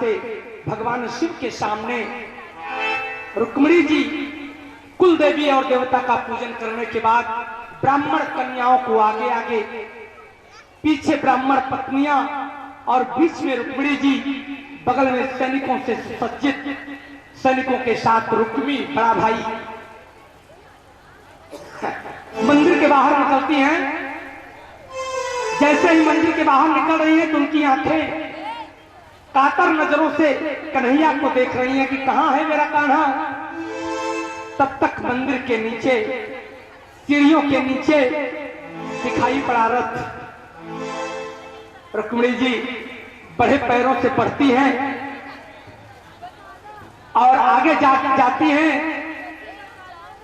से भगवान शिव के सामने रुक्मिणी जी कुल देवी और देवता का पूजन करने के बाद ब्राह्मण कन्याओं को आगे आगे, पीछे ब्राह्मण पत्नियां और बीच में रुक्मिणी जी, बगल में सैनिकों से सुसज्जित सैनिकों के साथ रुक्मी बड़ा भाई मंदिर के बाहर निकलती हैं। जैसे ही मंदिर के बाहर निकल रही हैं तो उनकी आंखें कातर नजरों से कन्हैया को देख रही हैं कि कहां है मेरा कान्हा। तब तक मंदिर के नीचे, सीढ़ियों के नीचे दिखाई पड़ा रथ। रुक्मिणी जी बड़े पैरों से बढ़ती हैं और आगे जाती हैं।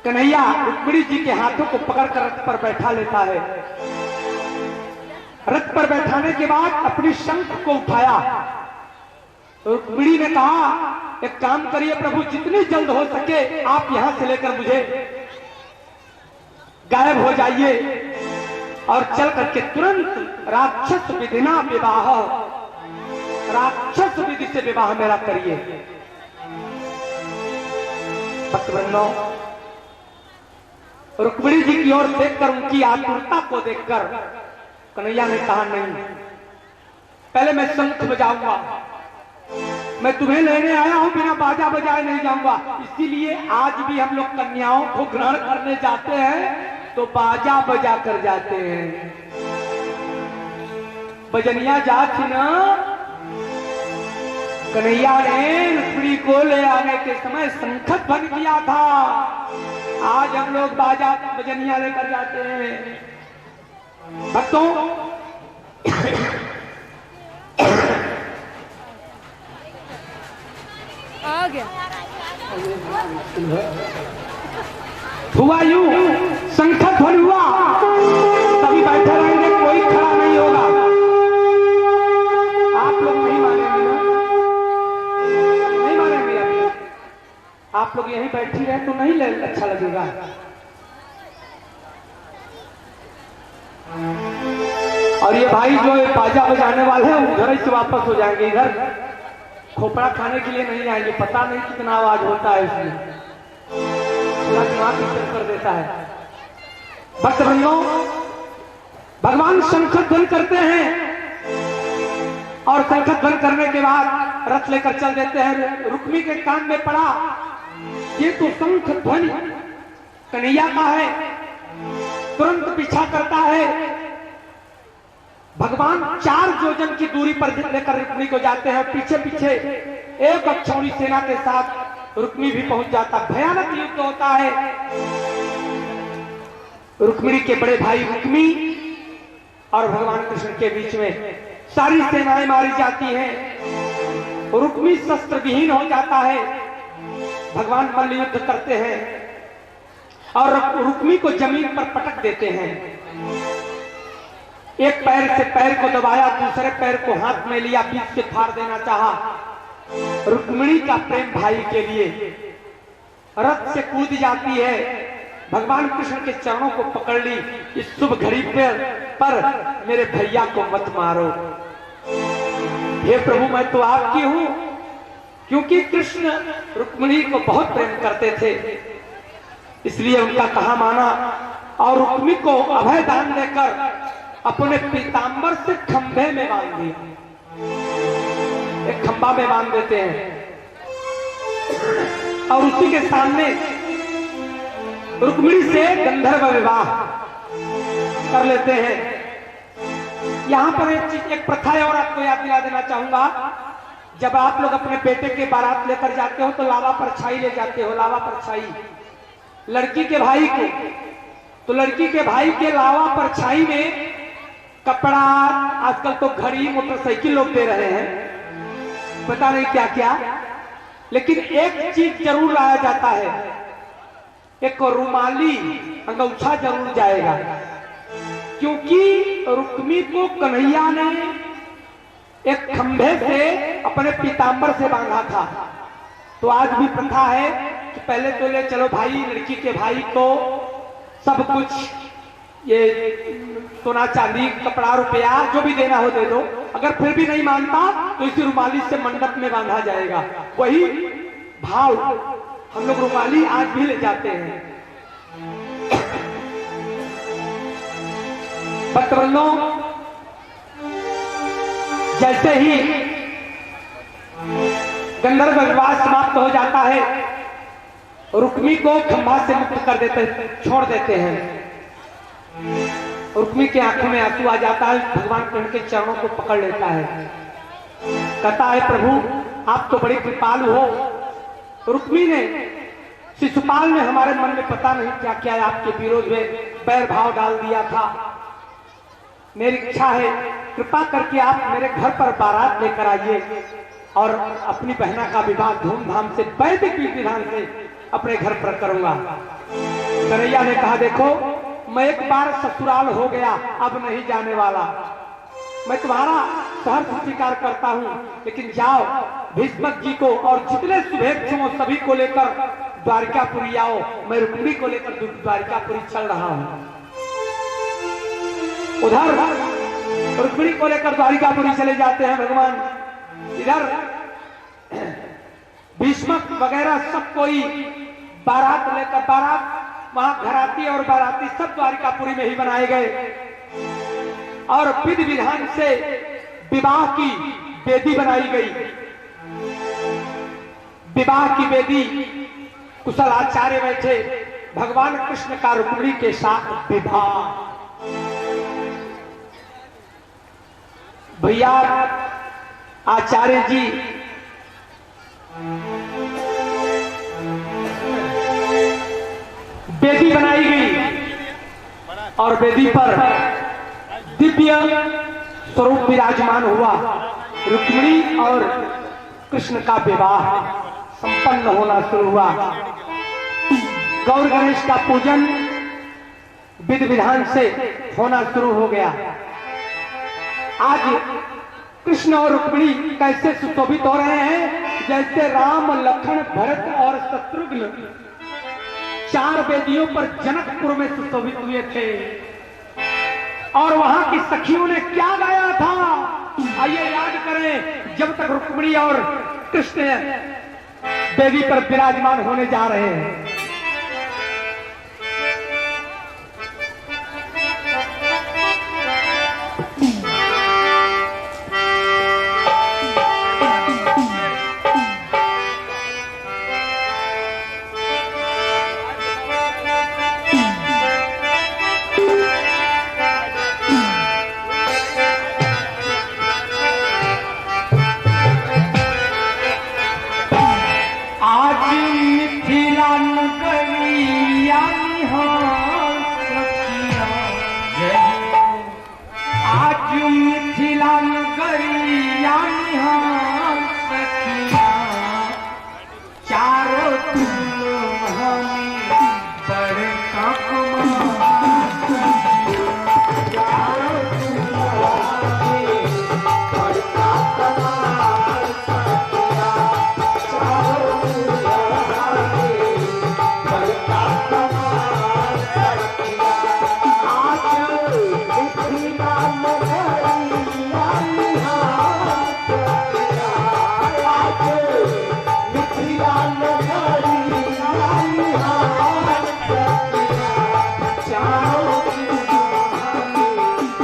कन्हैया रुक्मिणी जी के हाथों को पकड़कर रथ पर बैठा लेता है। रथ पर बैठाने के बाद अपनी शंख को उठाया। रुक्मिणी ने कहा, एक काम करिए प्रभु, जितनी जल्द हो सके आप यहां से लेकर मुझे गायब हो जाइए और चल करके तुरंत राक्षस विधिना विवाह, राक्षस विधि से विवाह मेरा करिए। भक्तवृंदों, रुक्मिणी जी की ओर देखकर, उनकी आतुरता को देखकर कन्हैया ने कहा, नहीं, पहले मैं शंख बजाऊंगा, मैं तुम्हें लेने आया हूं, बिना बाजा बजाए नहीं जाऊंगा। इसीलिए आज भी हम लोग कन्याओं को ग्रहण करने जाते हैं तो बाजा बजा कर जाते हैं। बजनिया जात ना, कन्हैया ने रुक्मिणी को ले आने के समय शंखत ध्वनि किया था। आज हम लोग बाजा बजनिया लेकर जाते हैं। भक्तों, आ गया हुआ यूं, शंखत ध्वनि हुआ, सभी बैठे रहेंगे, कोई खड़ा नहीं होगा। आप लोग नहीं मानेंगे ना, नहीं मानेंगे आप लोग यहीं बैठी रहे तो नहीं अच्छा लगेगा। और ये भाई जो बाजा बजाने वाले हैं उधर से वापस हो जाएंगे, इधर खोपड़ा खाने के लिए नहीं आएंगे। पता नहीं कितना आवाज होता है इसमें, पूरा दिमाग डिस्टर्ब कर देता है। भक्तवृंदों, भगवान शंखत ध्वनि करते हैं और शंखत ध्वनि करने के बाद रथ लेकर चल देते हैं। रुक्मी के कान में पड़ा, ये तो शंख ध्वनि कन्हैया का है। तुरंत पीछा करता है। भगवान 4 योजन की दूरी पर लेकर रुक्मी को जाते हैं। पीछे पीछे एक अक्षौणी सेना के साथ रुक्मी भी पहुंच जाता। भयानक युद्ध होता है। रुक्मिणी के बड़े भाई रुक्मी और भगवान कृष्ण के बीच में सारी सेनाएं मारी जाती हैं। रुक्मी शस्त्र विहीन हो जाता है। भगवान मल्ल युद्ध करते हैं और रुक्मी को जमीन पर पटक देते हैं। एक पैर से पैर को दबाया, दूसरे पैर को हाथ में लिया, बीच से फाड़ देना चाहा। रुक्मिणी का प्रेम भाई के लिए रथ से कूद जाती है। भगवान कृष्ण के चरणों को पकड़ ली। इस शुभ घड़ी पर मेरे भैया को मत मारो। हे प्रभु, मैं तो आपकी हूं। क्योंकि कृष्ण रुक्मिणी को बहुत प्रेम करते थे, इसलिए उनका कहा माना और रुक्मिणी को अभय दान देकर अपने पीतांबर से खंभे में बांध दिया। एक खंभा में बांध देते हैं और उसी के सामने रुक्मिणी से गंधर्व विवाह कर लेते हैं। यहां पर एक प्रथा है और आपको याद दिला देना चाहूंगा। जब आप लोग अपने बेटे के बारात लेकर जाते हो तो लावा परछाई ले जाते हो। लावा परछाई लड़की के भाई को, तो लड़की के भाई के लावा परछाई में कपड़ा, आजकल तो घड़ी, मोटरसाइकिल लोग दे रहे हैं, पता नहीं क्या क्या, लेकिन एक चीज जरूर लाया जाता है, एक रुमाली अंगूछा जरूर जाएगा। क्योंकि रुक्मी को कन्हैया ने एक खंभे से अपने पीतांबर से बांधा था। तो आज भी प्रथा है कि पहले तो ले चलो भाई, लड़की के भाई को सब कुछ, ये सोना चांदी कपड़ा रुपया जो भी देना हो दे दो। अगर फिर भी नहीं मानता तो इसी रुमाली से मंडप में बांधा जाएगा। वही भाव हम लोग रुमाली आज भी ले जाते हैं। भक्तवृंदों, जैसे ही गंधर्व विवाह समाप्त हो जाता है, रुक्मी को खंभा से मुक्त कर देते, छोड़ देते हैं। रुक्मी के आंखों में आंसू आ जाता है। भगवान कृष्ण के चरणों को पकड़ लेता है, कहता है प्रभु आप तो बड़ी कृपालु हो। रुक्मी ने, शिशुपाल ने हमारे मन में पता नहीं क्या क्या आपके विरोध में बैर भाव डाल दिया था। मेरी इच्छा है कृपा करके आप मेरे घर पर बारात लेकर आइए और अपनी बहना का विवाह धूमधाम से वैदिक विधान से अपने घर पर करूंगा। कन्हैया ने कहा देखो, मैं एक बार ससुराल हो गया, अब नहीं जाने वाला। मैं तुम्हारा सहर्ष स्वीकार करता हूं, लेकिन जाओ भीष्मक जी को और जितने शुभेच्छुओं सभी को लेकर द्वारिकापुरी आओ। मैं रुक्मिणी को लेकर द्वारिकापुरी चल रहा हूं। उधर रुक्मिणी को लेकर द्वारिकापुरी चले जाते हैं भगवान। इधर भीष्मक वगैरह सब कोई बारात लेकर, बारात वहां घराती और बाराती सब द्वारिकापुरी में ही बनाए गए और विधि विधान से विवाह की वेदी बनाई गई। विवाह की वेदी, कुशल आचार्य बैठे। भगवान कृष्ण का रुक्मिणी के साथ विवाह। भैया आचार्य जी वेदी बनाई गई और वेदी पर दिव्य स्वरूप विराजमान हुआ। रुक्मिणी और कृष्ण का विवाह संपन्न होना शुरू हुआ। गौर गणेश का पूजन विधि विधान से होना शुरू हो गया। आज कृष्ण और रुक्मिणी कैसे सुशोभित हो रहे हैं, जैसे राम, लक्ष्मण, भरत और शत्रुघ्न 4 वेदियों पर जनकपुर में सुशोभित हुए थे। और वहां की सखियों ने क्या गाया था, आइए याद करें। जब तक रुक्मिणी और कृष्ण वेदी पर विराजमान होने जा रहे हैं, आज मिथिला नगरिया निहाल सखिया, आज मिथिला नगरिया निहाल सखिया, चारों दुल्हनी बड़का कुमार, चारों दुल्हनी बड़का कुमार सखिया, चारों दुल्हनी बड़का कुमार सखिया, आज मिथिला नगरिया निहाल सखिया, आज मिथिला नगरिया निहाल सखिया, चारों दुल्हनी बड़का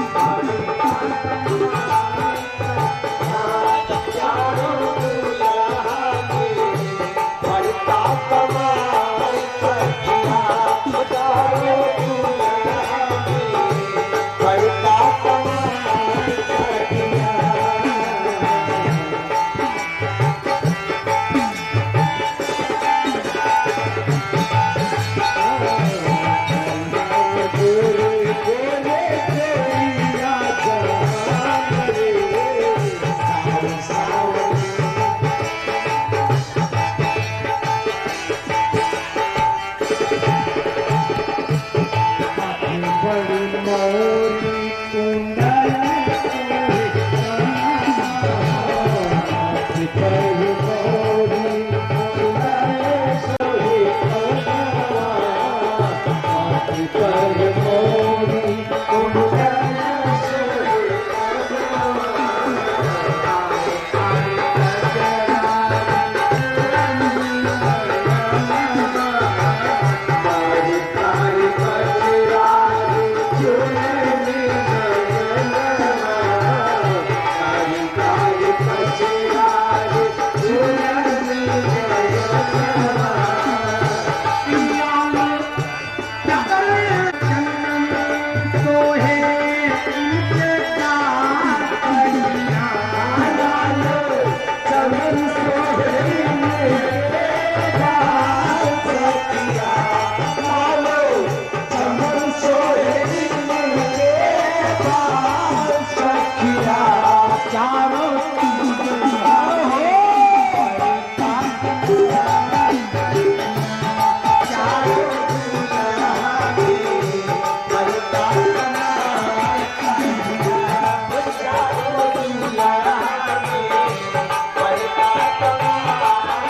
कुमार सखिया, चारों दुल्हनी बड़का कुमार सखिया, चारों दुल्हनी बड़का कुमार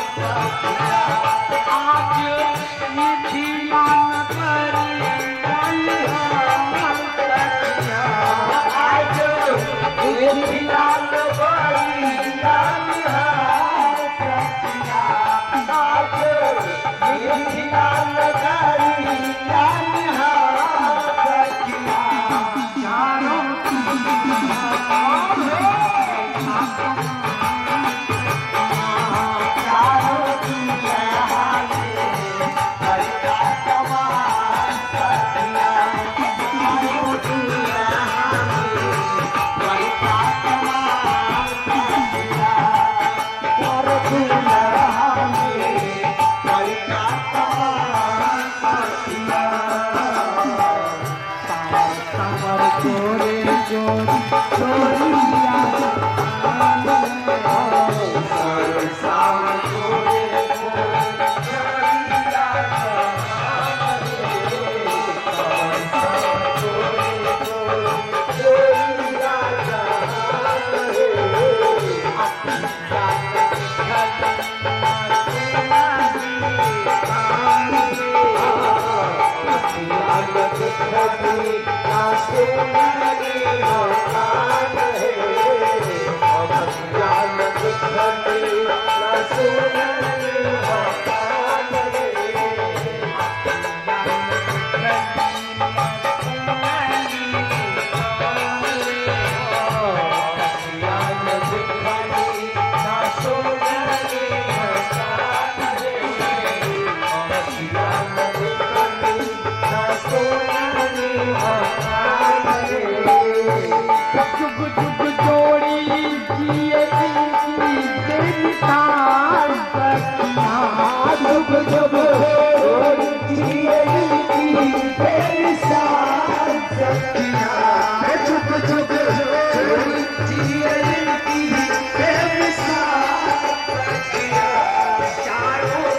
सखिया। जुग जुग हो जियती तेरी साथ सखिया जुग जुग हो जियती तेरी साथ सखिया चारों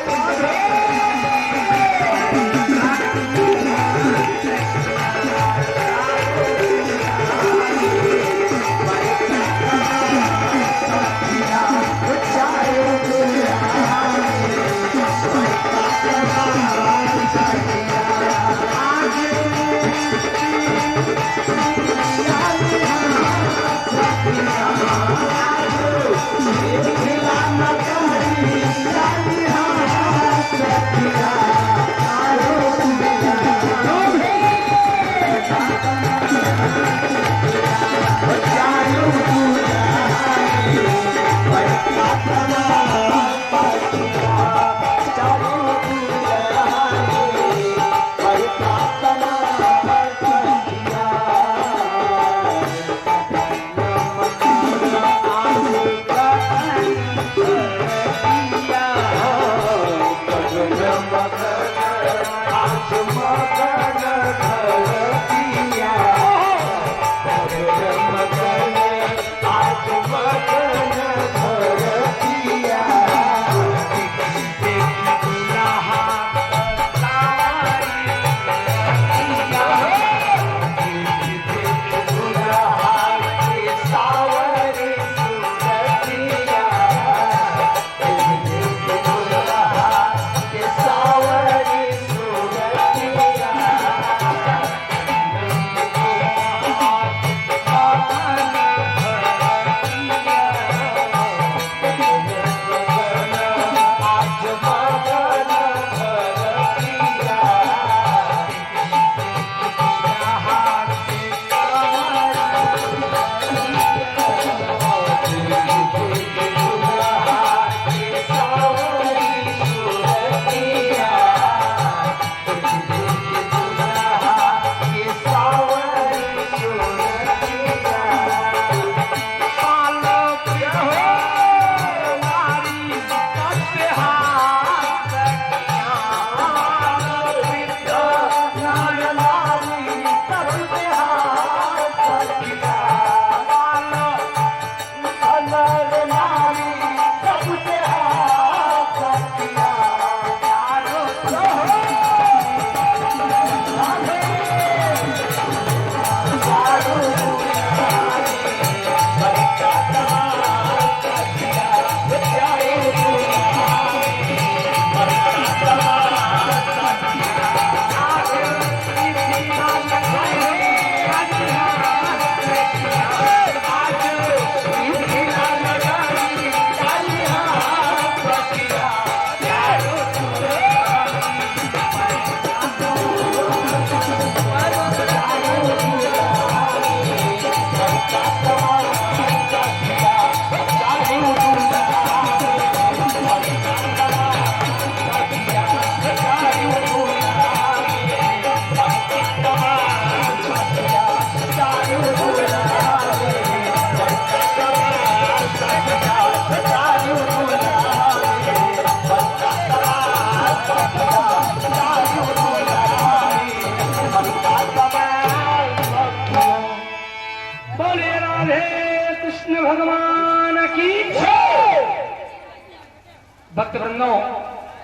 भक्तवृंदों,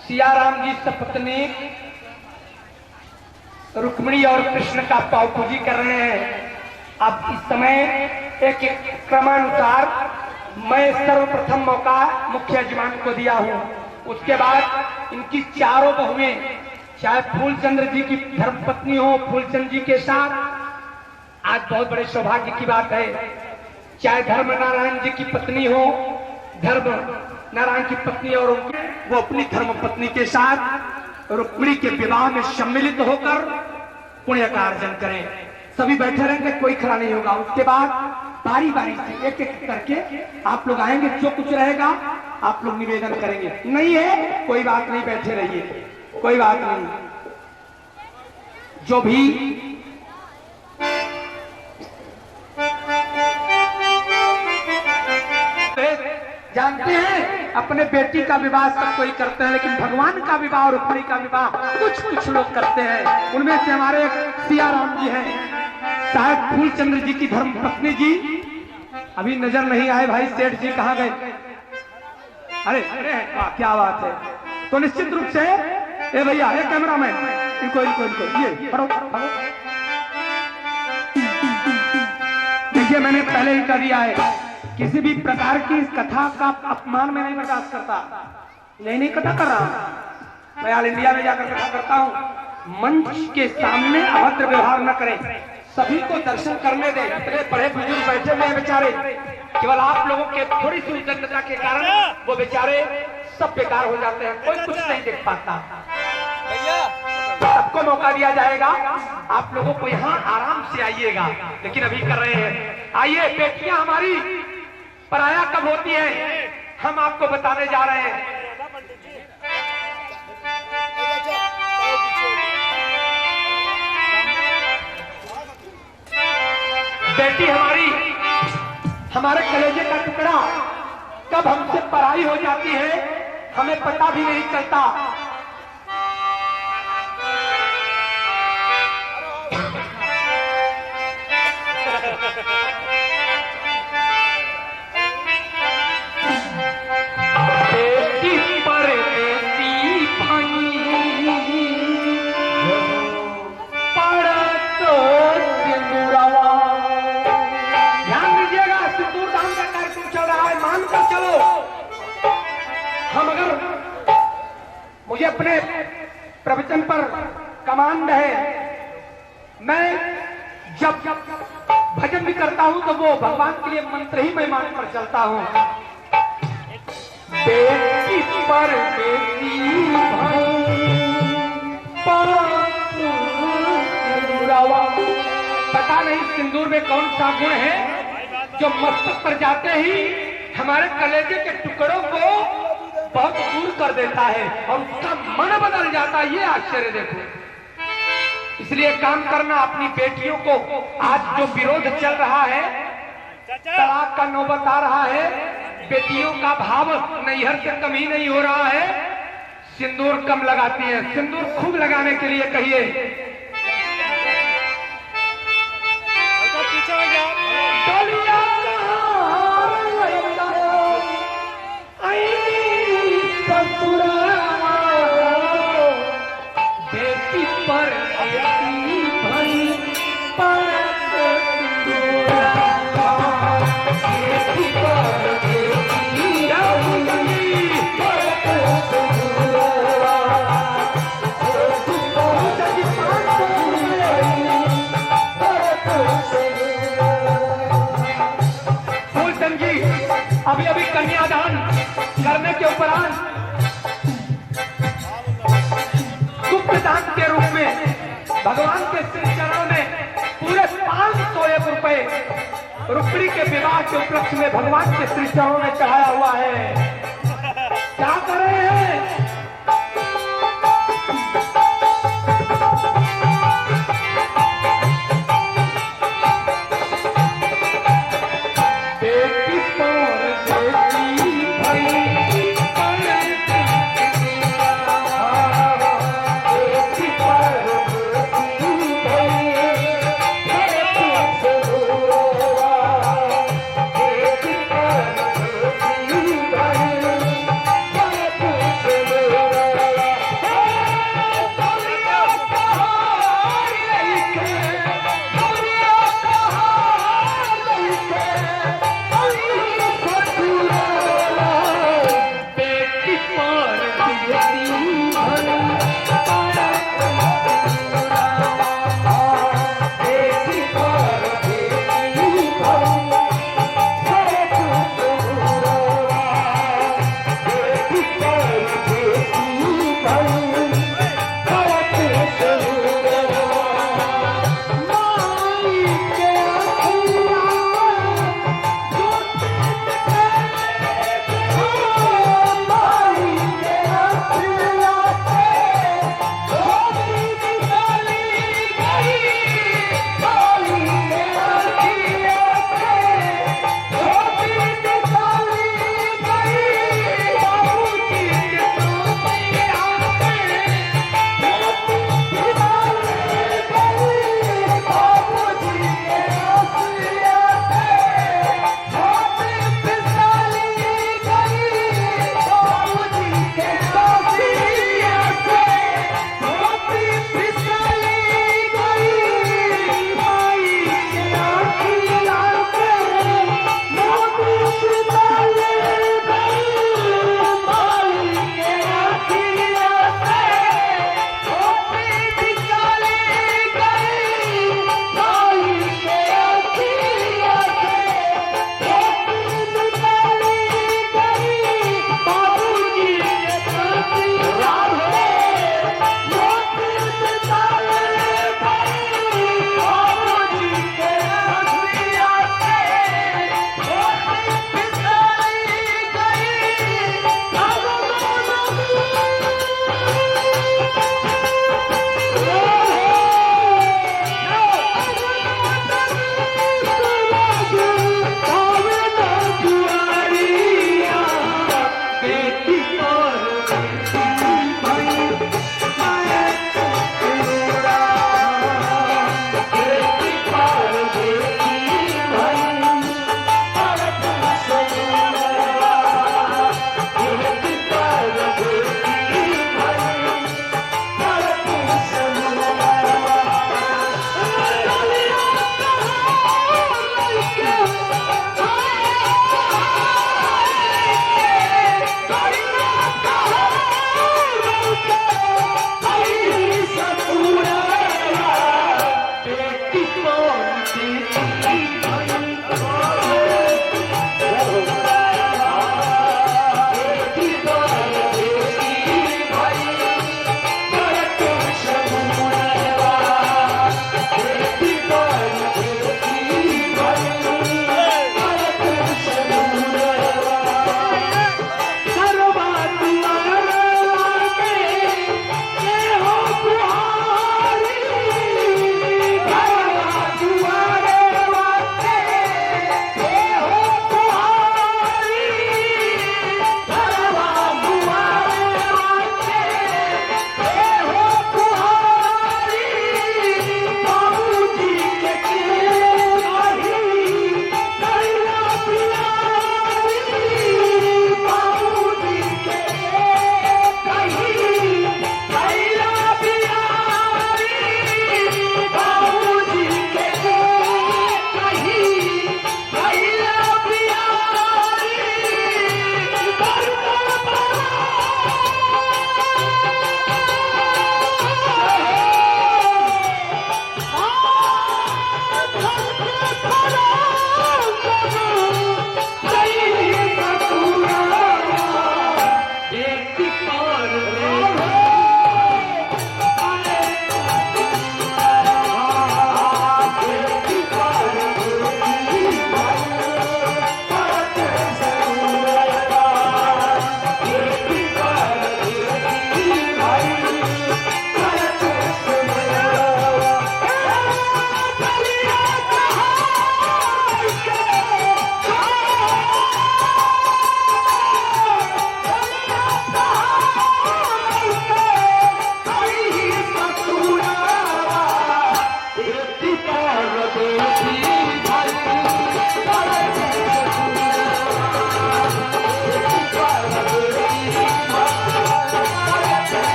सियाराम जी सपत्नी रुक्मिणी और कृष्ण का पावपूजी कर रहे हैं। अब इस समय एक क्रमानुसार मैं सर्वप्रथम मौका मुख्य यजमान को दिया हूँ। उसके बाद इनकी चारों बहुएं, चाहे फूलचंद्र जी की धर्मपत्नी हो फूलचंद जी के साथ, आज बहुत बड़े सौभाग्य की बात है, चाहे धर्म नारायण जी की पत्नी हो, धर्म नारायण की पत्नी और उनके वो अपनी धर्म पत्नी के साथ रुक्मिणी के विवाह में सम्मिलित होकर पुण्य का अर्जन करें। सभी बैठे रहेंगे, कोई खड़ा नहीं होगा। उसके बाद बारी बारी से एक एक करके आप लोग आएंगे, जो कुछ रहेगा आप लोग निवेदन करेंगे। नहीं है कोई बात नहीं, बैठे रहिए, कोई बात नहीं। जो भी जानते हैं अपने बेटी का विवाह सब कोई करते हैं, लेकिन भगवान का विवाह और रुक्मिणी का विवाह कुछ लोग करते हैं। उनमें से हमारे सिया राम जी हैं, शायद फूलचंद्र जी की धर्म पत्नी जी अभी नजर नहीं आए। भाई सेठ जी कहाँ गए? अरे अरे वाह, क्या बात है। तो निश्चित रूप से ए भैया, ये कैमरामैन, इनको ये पढ़ो। देखिए मैंने पहले ही कह दिया है, किसी भी प्रकार की इस कथा का अपमान में नहीं बर्दाश्त करता। नहीं कथा कर रहा मैं, ऑल इंडिया में जाकर कथा करता हूँ। मंच के सामने अभद्र व्यवहार न करें, सभी को दर्शन करने दें। इतने बड़े बुजुर्ग बैठे हुए हैं बेचारे, केवल आप लोगों के थोड़ी सी उद्दंडता के कारण वो बेचारे सब बेकार हो जाते हैं, कोई कुछ नहीं देख पाता। सबको मौका दिया जाएगा, आप लोगों को यहाँ आराम से आइएगा, लेकिन अभी कर रहे हैं। आइए, बेटियां हमारी पराया कब होती है हम आपको बताने जा रहे हैं। बेटी हमारी, हमारे कलेजे का टुकड़ा कब हमसे पराई हो जाती है हमें पता भी नहीं चलता। मुझे अपने प्रवचन पर कमांड है, मैं जब भजन भी करता हूं तो वो भगवान के लिए मंत्र ही मैं मान कर चलता हूं। बेटी पर बेटी पता नहीं सिंदूर में कौन सा गुण है जो मस्तक पर जाते ही हमारे कलेजे के टुकड़ों को बहुत दूर कर देता है और उसका मन बदल जाता है। ये आश्चर्य देखो। इसलिए काम करना, अपनी बेटियों को, आज जो विरोध चल रहा है, तलाक का नौबत आ रहा है, बेटियों का भाव नैहर से कम ही नहीं हो रहा है, सिंदूर कम लगाती है। सिंदूर खूब लगाने के लिए कहिए। बेटी पर बेटी भई फूलचंद जी अभी अभी कन्यादान करने के उपरांत गुप्तदान के रूप में भगवान के श्री चरणों में पूरे 501 रुपए रुक्मिणी के विवाह के उपलक्ष्य में भगवान के श्री चरणों में चढ़ाया हुआ है। क्या कर रहे हैं?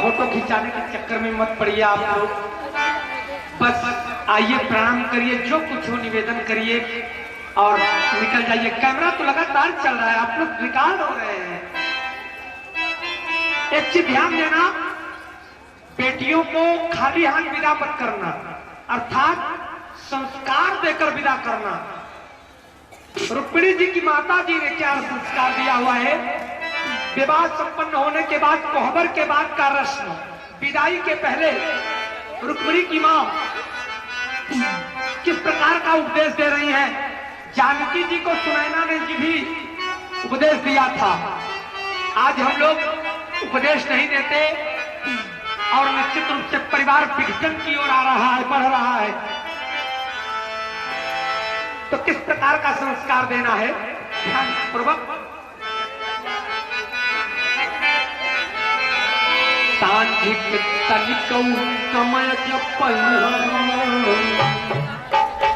फोटो खिंचाने के चक्कर में मत पड़िए आप लोग। बस आइए, प्रणाम करिए, जो कुछ हो निवेदन करिए और निकल जाइए। कैमरा तो लगातार चल रहा है, आप लोग रिकॉर्ड हो रहे हैं। एक चीज ध्यान देना, बेटियों को खाली हाथ विदा मत करना, अर्थात संस्कार देकर विदा करना। रुक्मिणी जी की माता जी ने क्या संस्कार दिया हुआ है? विवाह संपन्न होने के बाद कोहबर के बाद का रस्म, विदाई के पहले रुक्मिणी की मां किस प्रकार का उपदेश दे रही हैं। जानकी जी को सुनैना ने जी भी उपदेश दिया था। आज हम लोग उपदेश नहीं देते और निश्चित रूप से परिवार विघटन की ओर आ रहा है, बढ़ रहा है। तो किस प्रकार का संस्कार देना है? ध्यानपूर्वक। सांझिक तनिकौ समय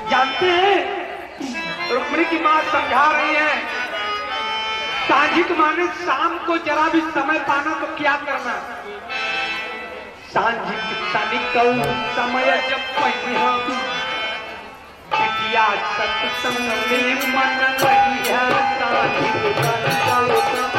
जानते हैं, रुक्मिणी की मां समझा रही है, सांझिक माने शाम को जरा भी समय पाना तो क्या करना। सांझिक तनिकौ समय बिटिया सत्संग में मन लगी है। सांझिक तनिकौ समय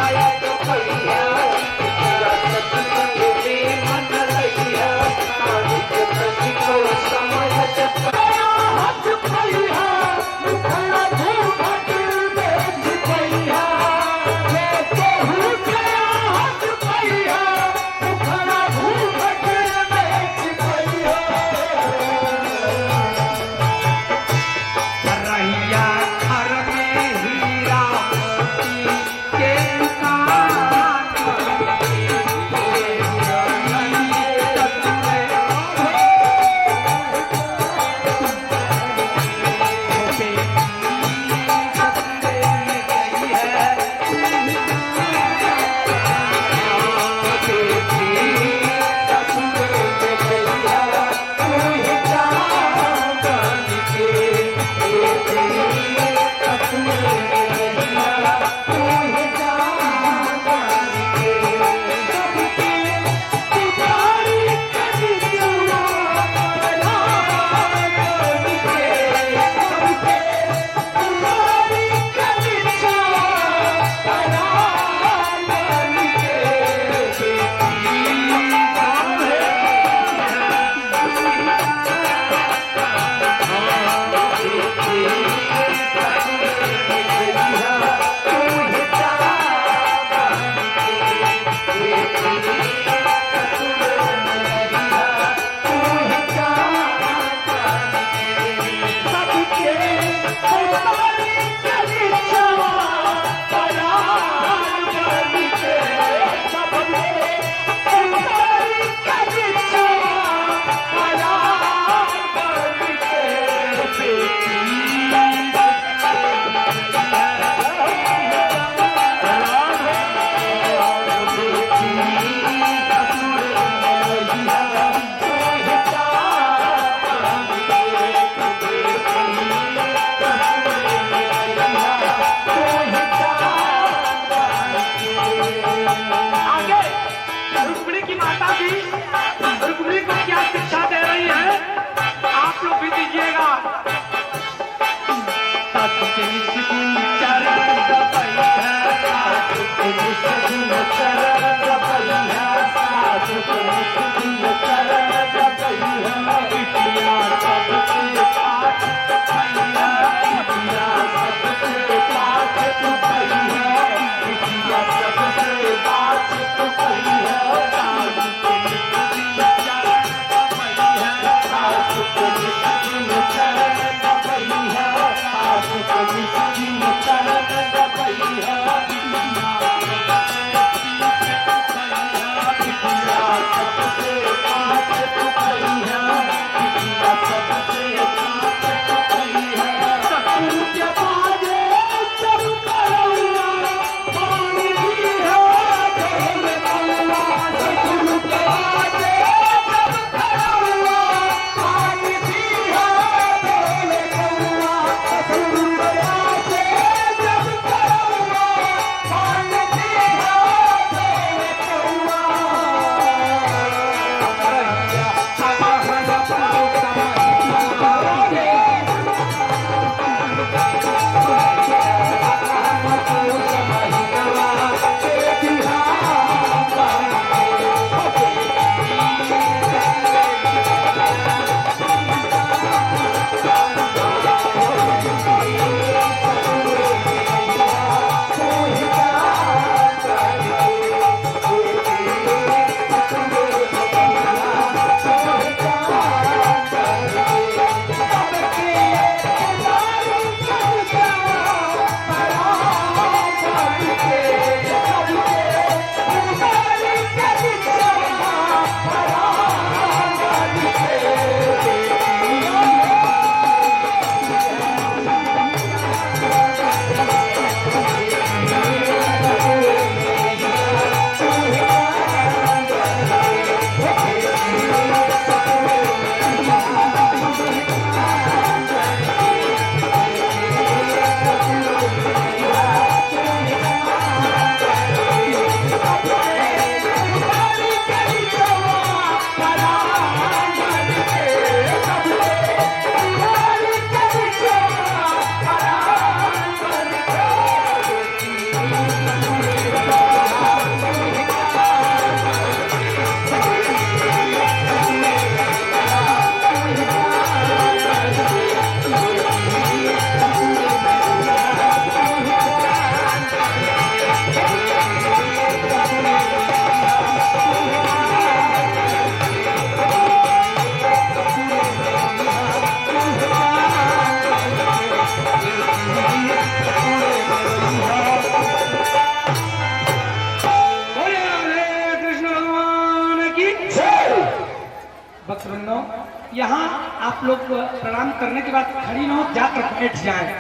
आप लोग प्रणाम करने के बाद खड़ी न हो, जाकर बैठ जाएं।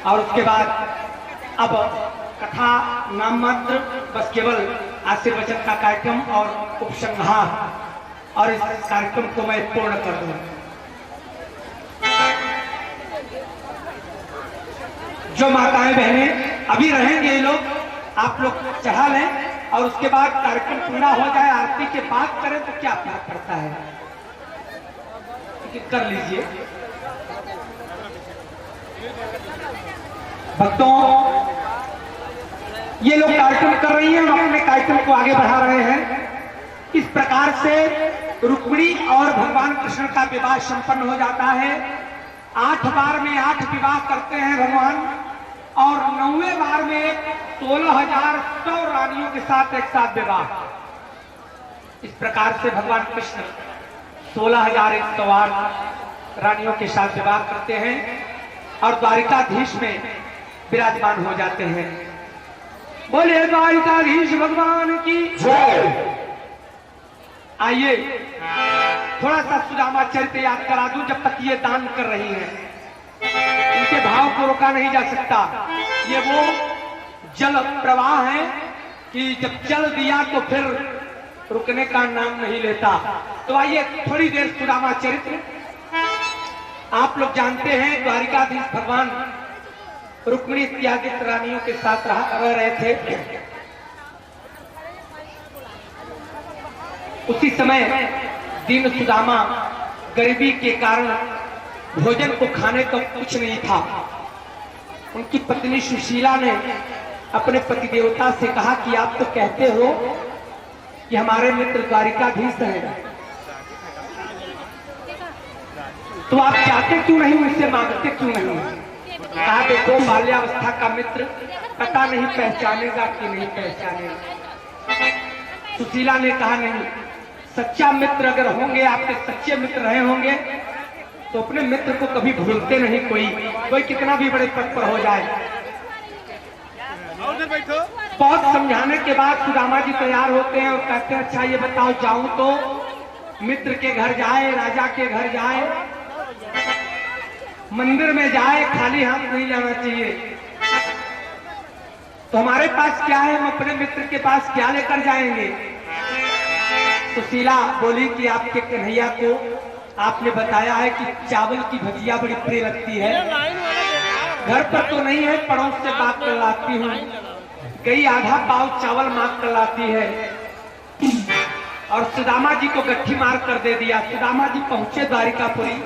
और उसके बाद अब कथा नाम मात्र, बस केवल आशीर्वचन का कार्यक्रम और उपसंहार, और इस कार्यक्रम को मैं पूर्ण कर दूं। जो माताएं बहनें अभी रहेंगे, ये लोग आप लोग चढ़ा लें और उसके बाद कार्यक्रम पूरा हो जाए, आरती के बाद करें तो क्या फर्क पड़ता है, कर लीजिए। भक्तों, ये लोग कार्यक्रम कर रही हैं, हम अपने कार्यक्रम को आगे बढ़ा रहे हैं। इस प्रकार से रुक्मिणी और भगवान कृष्ण का विवाह संपन्न हो जाता है। 8 बार में 8 विवाह करते हैं भगवान, और 9वें बार में 16,100 रानियों के साथ एक साथ विवाह। इस प्रकार से भगवान कृष्ण 16,108 रानियों के साथ विवाह करते हैं और द्वारिकाधीश में विराजमान हो जाते हैं। बोले द्वारिकाधीश भगवान की जय। आइए थोड़ा सा सुदामा चरित्र याद करा दूं, जब तक ये दान कर रही हैं। इनके भाव को रोका नहीं जा सकता। ये वो जल प्रवाह है कि जब चल दिया तो फिर रुकने का नाम नहीं लेता। तो आइए थोड़ी देर सुदामा चरित्र। आप लोग जानते हैं द्वारिकाधीश भगवान रुक्मिणी इत्यादि रानियों के साथ रह रहे थे। उसी समय दीन सुदामा गरीबी के कारण भोजन को खाने को कुछ नहीं था। उनकी पत्नी सुशीला ने अपने पति देवता से कहा कि आप तो कहते हो कि हमारे मित्र द्वारिकाधीश हैं, तो आप चाहते क्यों नहीं, मुझसे मांगते क्यों नहीं? कहा देखो बाल्यावस्था का मित्र पता नहीं पहचानेगा कि नहीं पहचानेगा। सुशीला ने कहा नहीं, सच्चा मित्र अगर होंगे, आपके सच्चे मित्र रहे होंगे तो अपने मित्र को कभी भूलते नहीं। कोई कितना भी बड़े पद पर हो जाए। बहुत समझाने के बाद सुदामा जी तैयार होते हैं और कहते हैं अच्छा ये बताओ, जाऊं तो मित्र के घर जाए, राजा के घर जाए, मंदिर में जाए, खाली हाथ नहीं जाना चाहिए। तो हमारे पास क्या है, हम अपने मित्र के पास क्या लेकर जाएंगे? सुशीला बोली कि आपके कन्हैया को आपने बताया है कि चावल की भजिया बड़ी प्रिय लगती है। घर पर तो नहीं है, पड़ोस से बात कर लाती हूँ, कई आधा पाव चावल मांग कर लाती है। और सुदामा जी को गट्ठी मार कर दे दिया। सुदामा जी पहुंचे द्वारिकापुरी,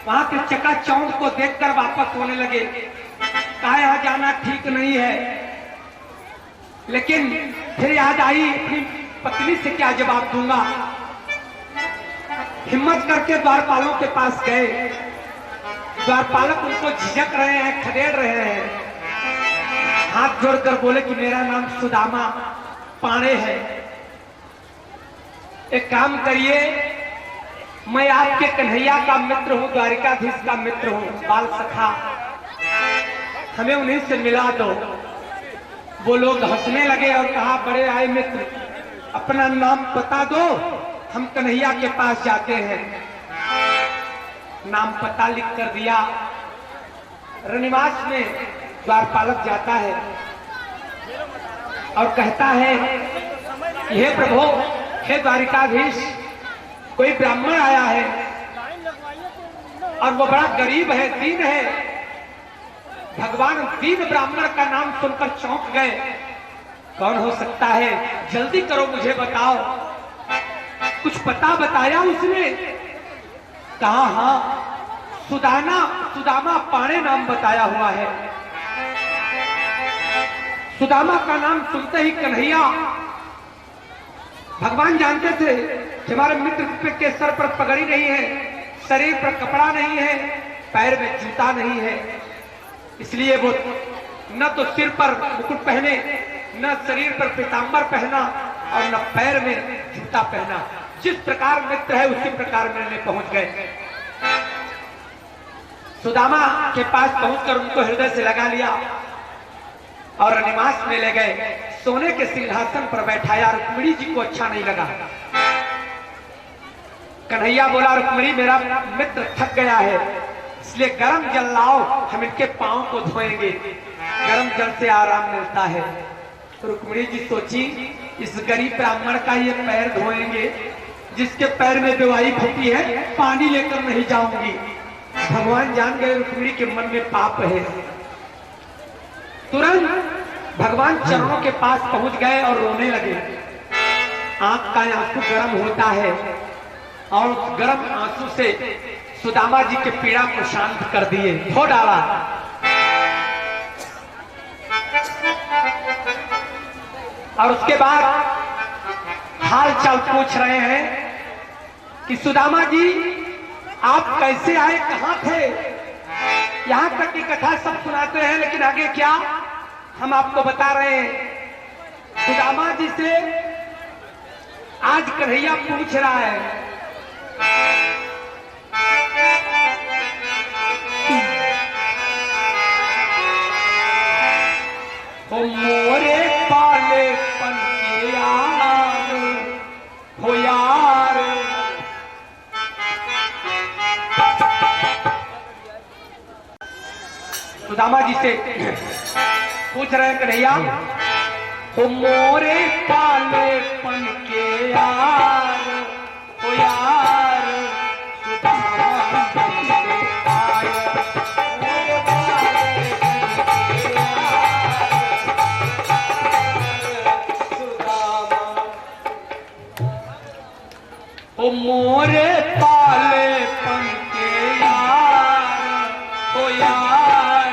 वहां के चकाचौंध को देखकर वापस होने लगे। कहा यहाँ जाना ठीक नहीं है, लेकिन फिर याद आई अपनी पत्नी से क्या जवाब दूंगा। हिम्मत करके द्वारपालों के पास गए। द्वारपालक उनको झिझक रहे हैं, खदेड़ रहे हैं। हाथ जोड़कर बोले कि मेरा नाम सुदामा पाणे है, एक काम करिए, मैं आपके कन्हैया का मित्र हूं, द्वारिकाधीश का मित्र हूं, बाल सखा, हमें उन्हीं से मिला दो। वो लोग हंसने लगे और कहा बड़े आए मित्र, अपना नाम बता दो, हम कन्हैया के पास जाते हैं। नाम पता लिख कर दिया। रनिवास में द्वारपालक जाता है और कहता है हे प्रभु, हे द्वारिकाधीश, कोई ब्राह्मण आया है और वो बड़ा गरीब है, दीन है। भगवान दीन ब्राह्मण का नाम सुनकर चौंक गए। कौन हो सकता है, जल्दी करो, मुझे बताओ। कुछ पता बताया उसने? कहा हाँ, सुदामा पाणे नाम बताया हुआ है। सुदामा का नाम सुनते ही कन्हैया, भगवान जानते थे कि हमारे मित्र के सर पर पगड़ी नहीं है, शरीर पर कपड़ा नहीं है, पैर में जूता नहीं है, इसलिए वो न तो सिर पर मुकुट पहने, न शरीर पर पीतांबर पहना और न पैर में जूता पहना। जिस प्रकार मित्र है उसी प्रकार मिलने पहुंच गए। सुदामा के पास पहुंचकर उनको हृदय से लगा लिया और निवास में ले गए। सोने के सिंहासन पर बैठाया। रुक्मिणी जी को अच्छा नहीं लगा। कन्हैया बोला रुक्मिणी मेरा मित्र थक गया है, इसलिए गर्म जल लाओ, हम इनके पांव को धोएंगे, गर्म जल से आराम मिलता है। रुक्मिणी जी सोची इस गरीब ब्राह्मण का ये पैर धोएंगे, जिसके पैर में बेवाई फूटी है, पानी लेकर नहीं जाऊंगी। भगवान जान गए रुक्मिणी के मन में पाप है। तुरंत भगवान चरणों के पास पहुंच गए और रोने लगे। आंख का आंसू गर्म होता है और उस गर्म आंसू से सुदामा जी के पीड़ा को शांत कर दिए, धो डाला। और उसके बाद हाल चाल पूछ रहे हैं कि सुदामा जी आप कैसे आए, कहां थे। यहां तक की कथा सब सुनाते हैं, लेकिन आगे क्या हम आपको बता रहे हैं। सुदामा जी से आज कन्हैया पूछ रहा है हो मोरे पाले पन के यार हो यार। सुदामा जी से पूछ रहे हैं कन्हैया, हो मोरे पाले पन के यार हो यार। सुदामा जी से आए मोरे पाले पन के यार सुदामा। हो मोरे पाले पन के यार हो यार।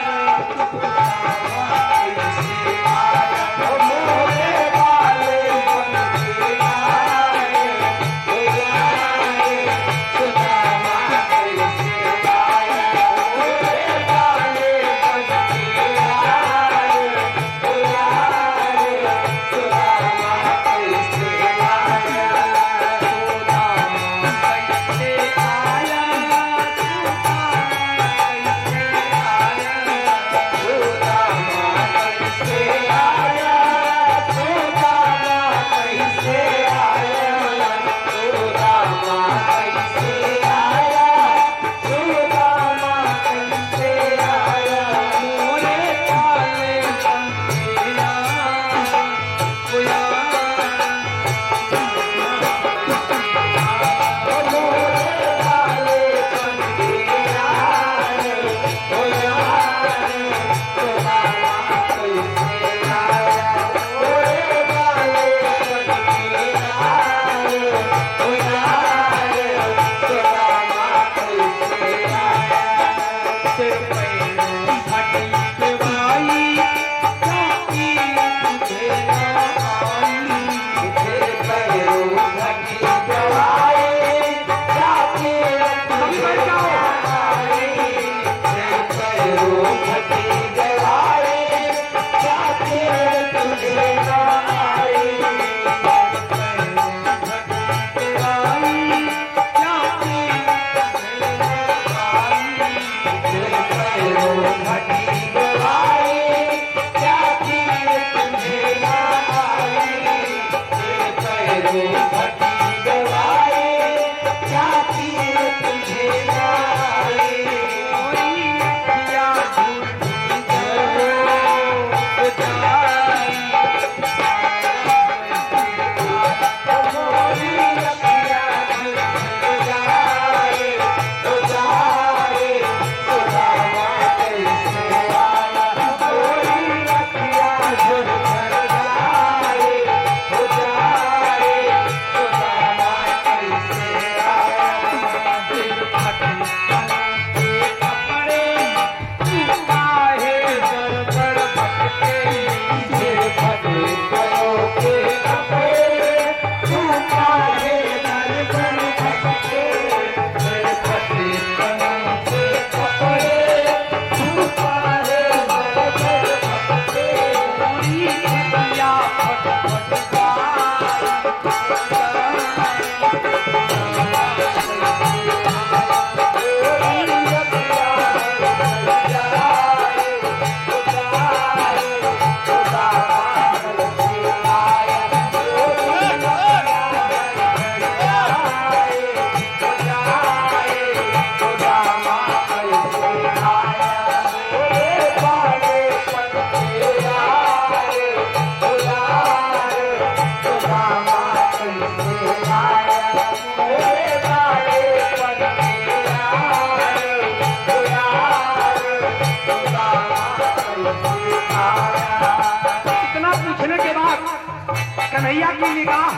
कन्हैया की निगाह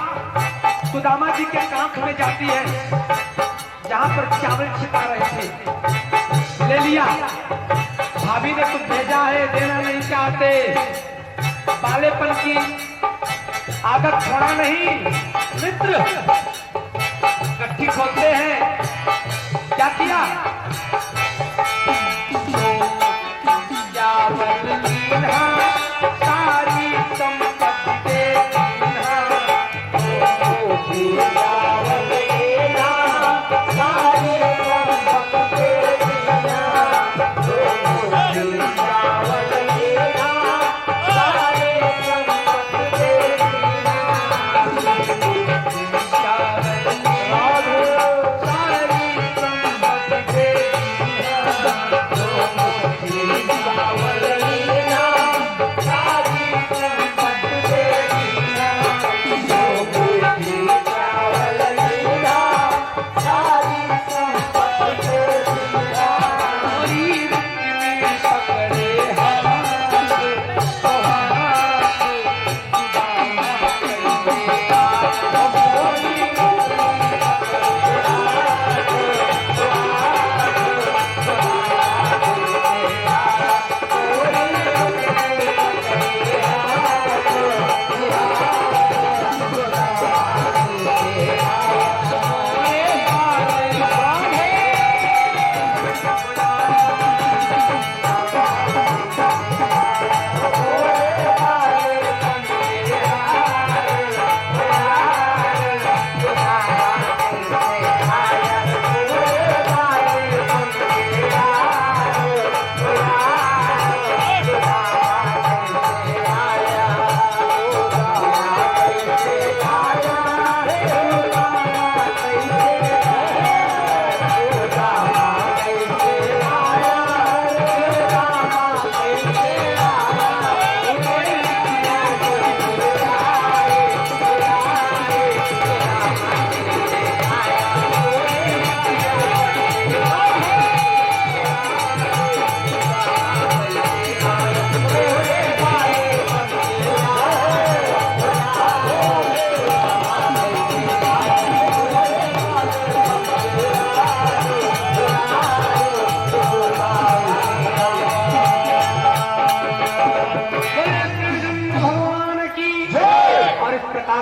सुदामा जी के कांख में जाती है, जहां पर चावल छिपा रहे थे। ले लिया, भाभी ने कुछ भेजा है, देना नहीं चाहते। बालेपन की आदत छोड़ा नहीं मित्र। गट्ठी खोलते हैं, क्या किया? सारी संपत्ति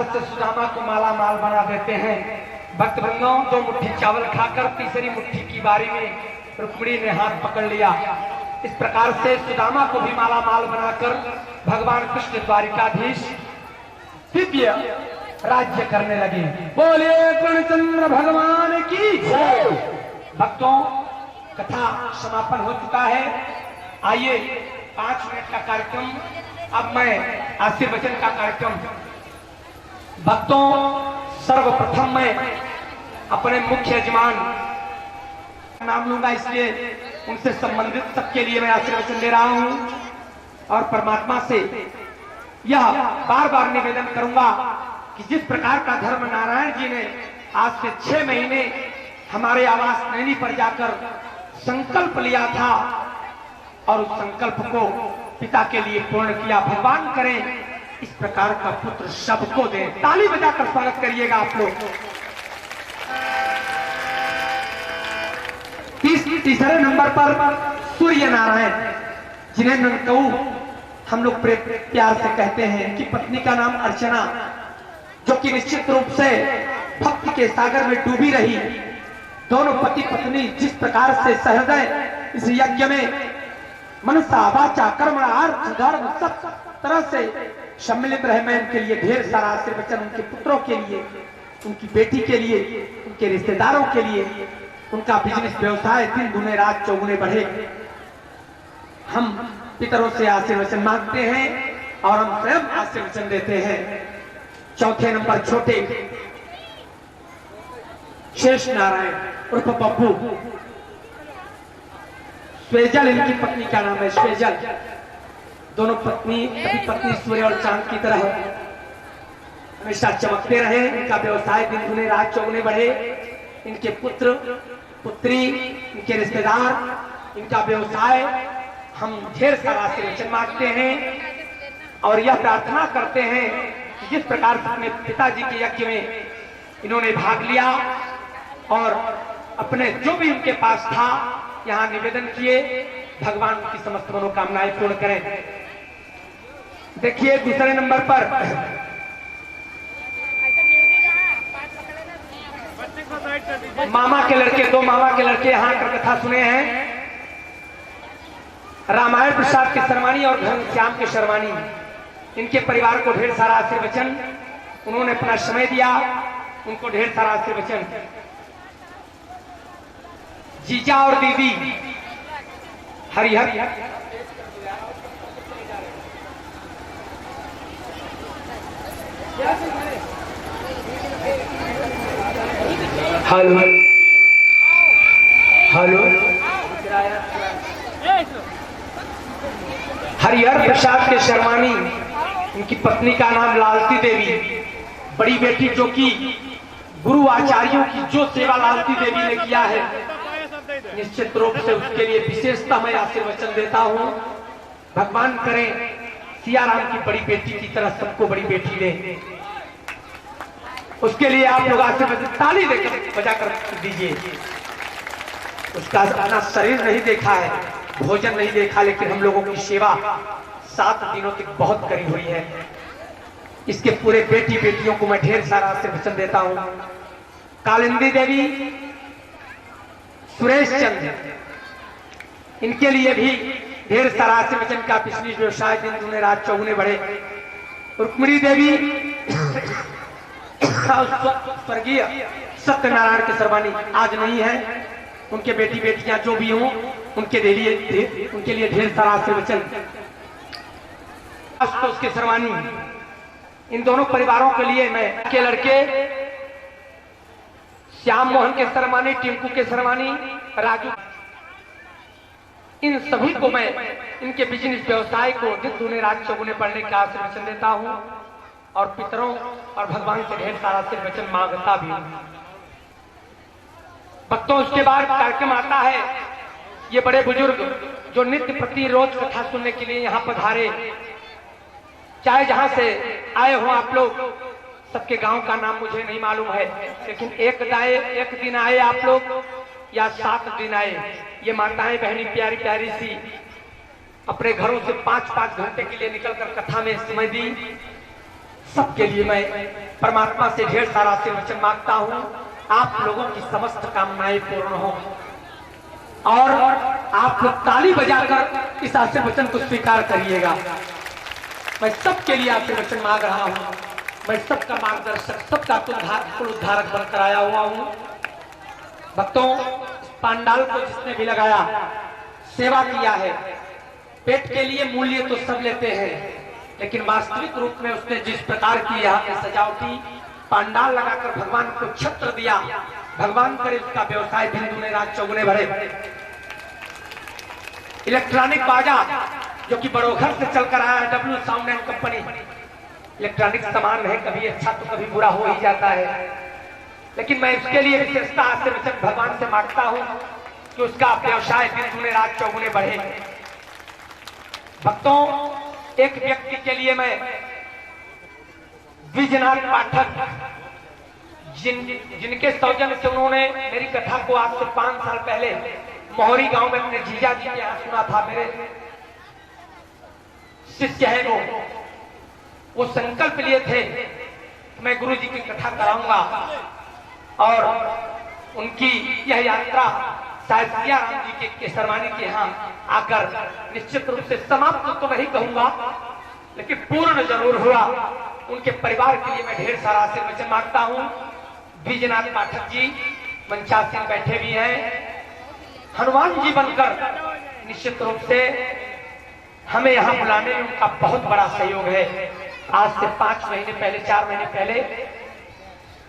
से सुदामा को माला माल बना देते हैं। भक्त बंधुओं, 2 मुट्ठी चावल खाकर तीसरी मुट्ठी की बारी में रुक्मिणी ने हाथ पकड़ लिया। इस प्रकार से सुदामा को भी माला माल बनाकर भगवान कृष्ण द्वारिकाधीश दिव्य राज्य करने लगे। बोलिए कृष्णचंद्र भगवान की जय। भक्तों, कथा समापन हो चुका है। आइए 5 मिनट का कार्यक्रम, अब मैं आशीर्वचन का कार्यक्रम। भक्तों, सर्वप्रथम मैं अपने मुख्य यजमान नाम लूंगा, इसलिए उनसे संबंधित सबके लिए मैं आशीर्वचन दे रहा हूं। और परमात्मा से यह बार बार निवेदन करूंगा कि जिस प्रकार का धर्म नारायण जी ने आज से 6 महीने हमारे आवास नैनी पर जाकर संकल्प लिया था और उस संकल्प को पिता के लिए पूर्ण किया, भगवान करें इस प्रकार का पुत्र सबको दे। ताली बजाकर स्वागत करिएगा आप लोग। तीसरे नंबर पर सूर्य नारायण, जिन्हें ननकऊ हम लोग प्यार से कहते हैं कि पत्नी का नाम अर्चना, जो कि निश्चित रूप से भक्ति के सागर में डूबी रही। दोनों पति पत्नी जिस प्रकार से सहृदय इस यज्ञ में मनुष्य वाचा कर्म अर्थ धर्म सब तरह से सम्मिलित रहे, मैं उनके लिए ढेर सारा आशीर्वचन, उनके पुत्रों के लिए, उनकी बेटी के लिए, उनके रिश्तेदारों के लिए, उनका बिजनेस व्यवसाय दिन दुने रात चौगुने बढ़े। हम पितरों से आशीर्वचन मांगते हैं और हम स्वयं आशीर्वचन देते हैं। चौथे नंबर छोटे शेष नारायण उर्फ बब्बू, स्वेजल इनकी पत्नी का नाम है, स्वेजल। दोनों पत्नी पत्नी सूर्य और चांद की तरह हमेशा चमकते रहे, इनका व्यवसाय दिन दुने रात चौगुने बढ़े, इनके पुत्र पुत्री, इनके रिश्तेदार, इनका व्यवसाय, हम ढेर सारा आशीर्वचन मांगते हैं और यह प्रार्थना करते हैं जिस प्रकार से अपने पिताजी के यज्ञ में इन्होंने भाग लिया और अपने जो भी उनके पास था यहाँ निवेदन किए, भगवान की समस्त मनोकामनाएं पूर्ण करें। देखिए दूसरे नंबर पर मामा के लड़के, दो मामा के लड़के यहाँ आकर कथा सुने हैं। रामायण प्रसाद के शर्मानी और घनश्याम के शर्मानी, इनके परिवार को ढेर सारा आशीर्वचन, उन्होंने अपना समय दिया, उनको ढेर सारा आशीर्वचन। जीजा और दीदी हरिहर, हेलो हेलो, हरिहर प्रसाद के शर्मानी, इनकी पत्नी का नाम लालती देवी, बड़ी बेटी जो कि गुरु आचार्यों की जो सेवा लालती देवी ने किया है, निश्चित रूप से उसके लिए विशेषता मैं आशीर्वचन देता हूँ। भगवान करें सिया राम की बड़ी बेटी की तरह सबको बड़ी बेटी दे, उसके लिए आप लोग आशीर्वचन ताली देकर बजाकर दीजिए। उसका अपना शरीर नहीं देखा है, भोजन नहीं देखा, लेकिन हम लोगों की सेवा 7 दिनों तक बहुत करी हुई है। इसके पूरे बेटी बेटियों को मैं ढेर सारा आशीर्वचन देता हूं। कालिंदी देवी, सुरेश चंद्र, इनके लिए भी ढेर सारा आशीर्वचन का पिछली व्यवसाय दिन दुने रात चौगुने बढ़े। रुक्मिणी देवी, स्वर्गीय सत्यनारायण के शर्मानी आज नहीं है, उनके बेटी बेटियां जो भी हों उनके लिए ढेर सारा आशीर्वचन। आशुतोष के शर्मानी, इन दोनों परिवारों के लिए मैं के लड़के श्याम मोहन के शर्मानी, टिंकू के शर्मानी, राजू, इन सभी को मैं इनके बिजनेस व्यवसाय को दिन दुने रात चौगुने पढ़ने का आशीर्वचन देता हूं और पितरों और भगवान से ढेर सारा आशीर्वचन मांगता भी हूं। भक्तों, उसके बाद कार्यक्रम आता है। ये बड़े बुजुर्ग जो नित्य प्रति रोज कथा सुनने के लिए यहाँ पधारे, चाहे जहां से आए हो आप लोग, सबके गांव का नाम मुझे नहीं मालूम है, लेकिन एक दिन आए आप लोग या 7 दिन आए, ये माताएं बहनी प्यारी प्यारी सी अपने घरों से 5-5 घंटे के लिए निकलकर कथा में समय दी। सबके लिए मैं परमात्मा से ढेर सारा आशीर्वचन मांगता हूं, आप लोगों की समस्त कामनाएं पूर्ण हो और आप लोग ताली बजाकर इस आशीर्वचन को स्वीकार करिएगा। मैं सबके लिए आशीर्वचन मांग रहा हूं, मैं सबका मार्गदर्शक, सबका कुल उद्धारक बनकर आया हुआ हूं। भक्तों, पांडाल को जिसने भी लगाया, सेवा किया है, पेट के लिए मूल्य तो सब लेते हैं, लेकिन वास्तविक रूप में उसने जिस प्रकार की यहाँ पे सजावटी पांडाल लगाकर भगवान को छत्र दिया, भगवान करे उसका व्यवसाय दिन दुने रात चौगुने भरे। इलेक्ट्रॉनिक बाजा जो कि बड़ोघर से चलकर आया है, W sound and company, electronic सामान है, कभी अच्छा तो कभी बुरा हो ही जाता है, लेकिन मैं इसके लिए विशेषता आशीर्वचन भगवान से मांगता हूं कि उसका व्यवसाय दिन दुने रात चौगुने बढ़े। भक्तों, एक व्यक्ति के लिए मैं द्विजनाथ पाठक, जिनके सौजन्य से उन्होंने मेरी कथा को आज से 5 साल पहले मोहरी गांव में अपने जीजा जी के यहाँ सुना था, मेरे शिष्य है वो संकल्प लिए थे मैं गुरु जी की कथा कराऊंगा और उनकी यह यात्रा शायद सिया राम जी के शर्मानी के यहाँ आकर निश्चित रूप से समाप्त तो नहीं कहूंगा, लेकिन पूर्ण जरूर हुआ। उनके परिवार के लिए मैं ढेर सारा आशीर्वचन मांगता हूँ। द्विजनाथ पाठक जी मंचासीन बैठे भी हैं, हनुमान जी बनकर निश्चित रूप से हमें यहाँ बुलाने में उनका बहुत बड़ा सहयोग है। आज से 5 महीने पहले, 4 महीने पहले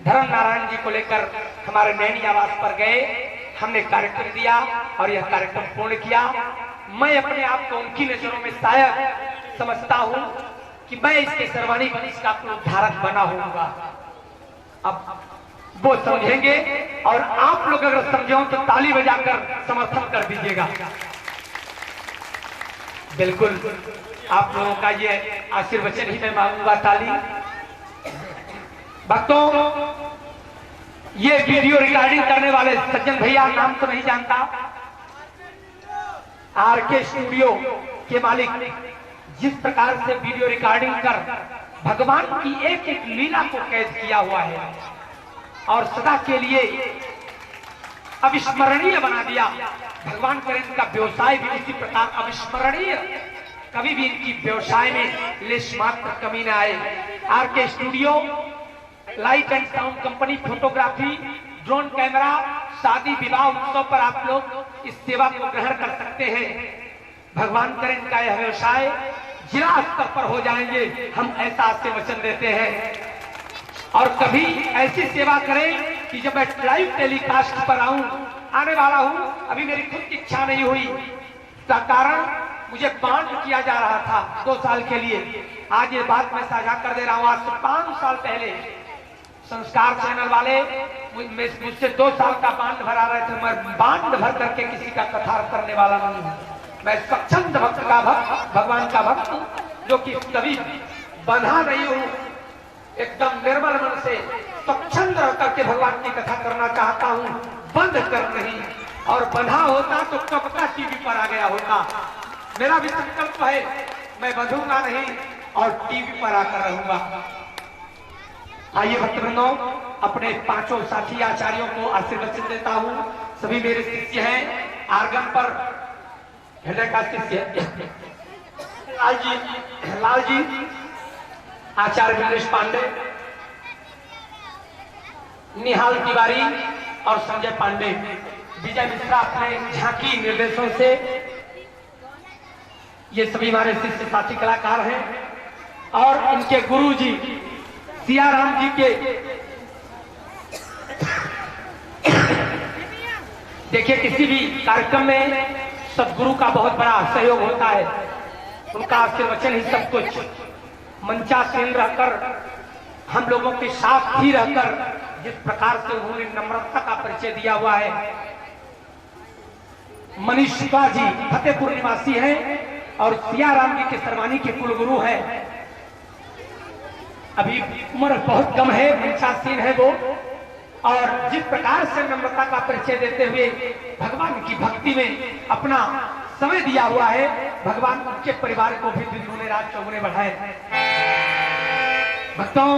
धर्म नारायण जी को लेकर हमारे नैनी आवास पर गए, हमने कार्यक्रम दिया और यह कार्यक्रम पूर्ण किया। मैं अपने आप को उनकी नजरों में शायद समझता हूं कि मैं इसके सर्वाणी वंश का उद्धारक बना होऊंगा। अब वो समझेंगे और आप लोग अगर समझो तो ताली बजाकर समर्थन कर दीजिएगा। बिल्कुल आप लोगों का ये आशीर्वचन ही मैं मांगूंगा, ताली। भक्तों, ये वीडियो रिकॉर्डिंग करने वाले सज्जन भैया, नाम तो नहीं जानता, आरके स्टूडियो के मालिक, जिस प्रकार से वीडियो रिकॉर्डिंग कर भगवान की एक एक लीला को कैद किया हुआ है और सदा के लिए अविस्मरणीय बना दिया। भगवान करे इनका व्यवसाय भी इसी प्रकार अविस्मरणीय, कभी भी इनकी व्यवसाय में लेश मात्र कमी न आए। RK studio, light and sound company, photography, drone camera, शादी विवाह उत्सव पर आप लोग इस सेवा को ग्रहण कर सकते हैं। भगवान करे इनका यह व्यवसाय जिला स्तर पर हो जाएंगे, हम ऐसा आपसे वचन देते हैं। और कभी ऐसी सेवा करें कि जब मैं लाइव टेलीकास्ट पर आने वाला हूं, अभी मेरी खुद की इच्छा नहीं हुई, इसका कारण मुझे बांड किया जा रहा था 2 साल के लिए। आज ये बात मैं साझा कर दे रहा हूं। आज से 5 साल पहले संस्कार चैनल वाले मुझसे 2 साल का बांड भरा रहे थे। मैं बांड भर करके किसी का कथार करने वाला नहीं हूं। मैं स्वच्छंद भक्त का भक्त, भगवान का भक्त हूं, जो कि कभी बंधा नहीं हूं। एकदम निर्मल मन से स्वच्छंद रह करके भगवान की कथा करना चाहता हूं, बंद कर नहीं। और बंधा होता तो कब का टीवी पर आ गया होता। मेरा भी संकल्प है, मैं बंधूंगा नहीं और टीवी पर आकर रहूंगा। आइए भक्तवृंदों, अपने 5 साथी आचार्यों को आशीर्वचन देता हूं। सभी मेरे शिष्य हैं। आर्गन पर हृदय का शिष्य लाल जी, आचार्य वीरेश पांडे, निहाल तिवारी और संजय पांडे। विजय मिश्रा अपने झांकी निर्देशों से, ये सभी हमारे शिष्य साथी कलाकार हैं। और इनके गुरु जी सियाराम जी के, देखिए किसी भी कार्यक्रम में सदगुरु का बहुत बड़ा सहयोग होता है। उनका आशीर्वचन ही सब कुछ। मंचासीन रहकर, हम लोगों के साथ ही रहकर जिस प्रकार से उन्होंने नम्रता का परिचय दिया हुआ है। मनीष शुक्ला जी फतेहपुर निवासी हैं और सियाराम जी के सरवानी के कुलगुरु हैं। अभी उम्र बहुत कम है, मंचासीन है वो, और जिस प्रकार से नम्रता का परिचय देते हुए भगवान की भक्ति में अपना समय दिया हुआ है, भगवान उनके परिवार को भी दिन रात चौगुने बढ़ाए। भक्तों,